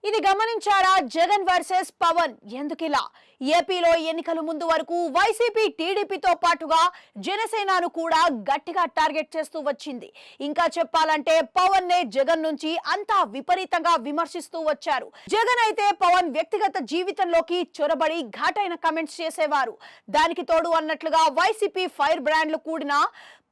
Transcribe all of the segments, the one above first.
ఇది గమనించారా? జగన్ వర్సెస్ పవన్ ఎందుకిలా? ఏపీలో ఎన్నికల ముందు వరకు వైసీపీ టీడీపీతో పాటుగా జనసేనను కూడా గట్టిగా టార్గెట్ చేస్తూ వచ్చింది. ఇంకా చెప్పాలంటే పవన్ నే జగన్ నుంచి అంతా విపరీతంగా విమర్శిస్తూ వచ్చారు. జగన్ అయితే పవన్ వ్యక్తిగత జీవితంలోకి చొరబడి ఘాటైన కమెంట్స్ చేసేవారు. దానికి తోడు అన్నట్లుగా వైసీపీ ఫైర్ బ్రాండ్లు కూడిన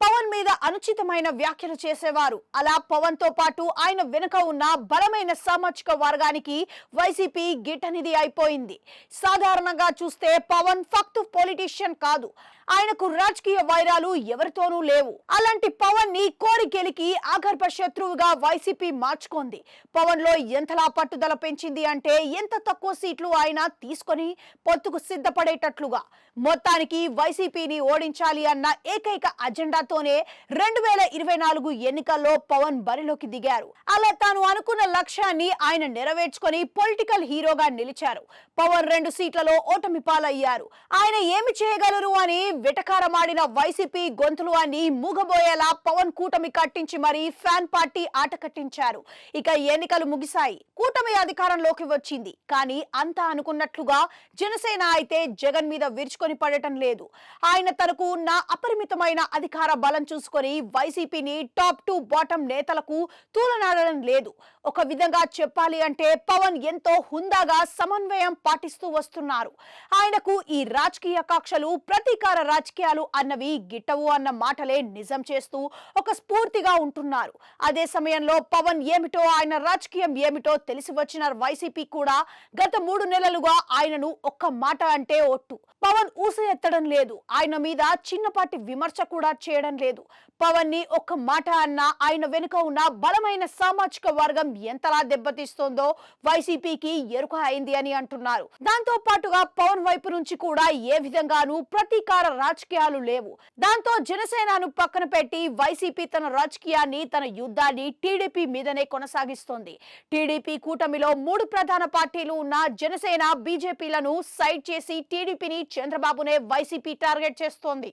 పవన్ మీద అనుచితమైన వ్యాఖ్యలు చేసేవారు. అలా పవన్ తో పాటు ఆయన వెనుక ఉన్న బలమైన సామాజిక వర్గానికి వైసీపీ గిట్టనిది అయిపోయింది. సాధారణంగా చూస్తే పవన్ ఫక్తు పొలిటీషియన్ కాదు, ఆయనకు రాజకీయ వైరాలు ఎవరితోనూ లేవు. అలాంటి పవన్ ని కోరి గెలికి ఆగర్భ శత్రువుగా వైసీపీ మార్చుకుంది. పవన్ లో ఎంతలా పట్టుదల పెంచింది అంటే ఎంత తక్కువ సీట్లు ఆయన తీసుకొని పొత్తుకు సిద్ధపడేటట్లుగా. మొత్తానికి వైసీపీని ఓడించాలి అన్న ఏకైక అజెండాతోనే 2024 ఎన్నికల్లో పవన్ బరిలోకి దిగారు. అలా తాను అనుకున్న లక్ష్యాన్ని ఆయన నెరవేర్చుకొని పొలిటికల్ హీరోగా నిలిచారు. పవన్ 2 సీట్లలో ఓటమి పాలయ్యారు. ఆయన ఏమి చేయగలరు అని వెటకారమాడిన వైసీపీ గొంతులు అని మూగబోయేలా పవన్ కూటమి కట్టించి మరీ ఫ్యాన్ పార్టీ ఆట కట్టించారు. ఇక ఎన్నికలు ముగిశాయి, కూటమి అధికారంలోకి వచ్చింది. కానీ అంతా అనుకున్నట్లుగా జనసేన అయితే జగన్ మీద విరుచుకొని పడటం లేదు. ఆయన తనకు ఉన్న అపరిమితమైన అధికార బలం చూసుకొని వైసీపీని టాప్ టు బాటం నేతలకు తూలనాడడం లేదు. ఒక విధంగా చెప్పాలి అంటే పవన్ ఎంతో హుందాగా సమన్వయం పాటిస్తూ వస్తున్నారు. ఆయనకు ఈ రాజకీయ కక్షలు ప్రతీకార రాజకీయాలు అన్నవి గిట్టవు అన్న మాటలే నిజం చేస్తూ ఒక స్ఫూర్తిగా ఉంటున్నారు. అదే సమయంలో పవన్ ఏమిటో ఆయన రాజకీయం ఏమిటో తెలిసి వచ్చిన వైసీపీ కూడా గత 3 నెలలుగా ఆయనను ఒక్క మాట అంటే ఒట్టు. పవన్ ఊస ఎత్తడం లేదు, ఆయన మీద చిన్నపాటి విమర్శ కూడా చేయడం లేదు. పవన్ ని ఒక్క మాట అన్నా ఆయన వెనుక ఉన్న బలమైన సామాజిక వర్గం ఎంతలా దెబ్బతీస్తోందో వైసీపీకి ఎరుక అయింది అని అంటున్నారు. దాంతో పాటుగా పవన్ వైపు నుంచి కూడా ఏ విధంగానూ ప్రతీకార రాజకీయాలు లేవు. దాంతో జనసేనను పక్కన పెట్టి వైసీపీ తన రాజకీయాన్ని, తన యుద్ధాన్ని టీడీపీ మీదనే కొనసాగిస్తోంది. టీడీపీ కూటమిలో 3 ప్రధాన పార్టీలు ఉన్న జనసేన, బీజేపీలను సైడ్ చేసి టీడీపీని, చంద్రబాబునే వైసీపీ టార్గెట్ చేస్తోంది.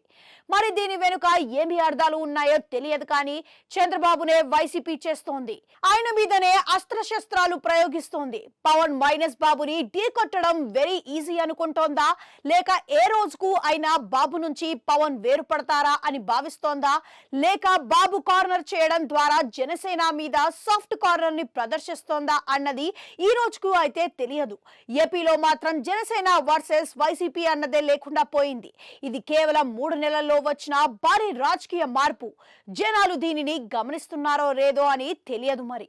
మరి దీని వెనుక ఏమి అర్థాలు ఉన్నాయో తెలియదు కానీ చంద్రబాబునే వైసీపీ చేస్తోంది. ఆయన మీదనే అస్త్రశస్త్రాలు ప్రయోగిస్తోంది. పవన్ మైనస్ బాబుని ఢీకొట్టడం వెరీ ఈజీ అనుకుంటోందా, లేక ఏ రోజుకు అయినా బాబు నుంచి పవన్ వేరుపడతారా అని భావిస్తోందా, లేక బాబు కార్నర్ చేయడం ద్వారా జనసేన మీద సాఫ్ట్ కార్నర్ ని ప్రదర్శిస్తోందా అన్నది ఈ రోజుకు అయితే తెలియదు. ఏపీలో మాత్రం జనసేన వర్సెస్ వైసీపీ అన్నదే లేకుండా పోయింది. ఇది కేవలం 3 నెలల్లో వచ్చిన భారీ రాజకీయ మార్పు. జనాలు దీనిని గమనిస్తున్నారో లేదో అని తెలియదు మరి.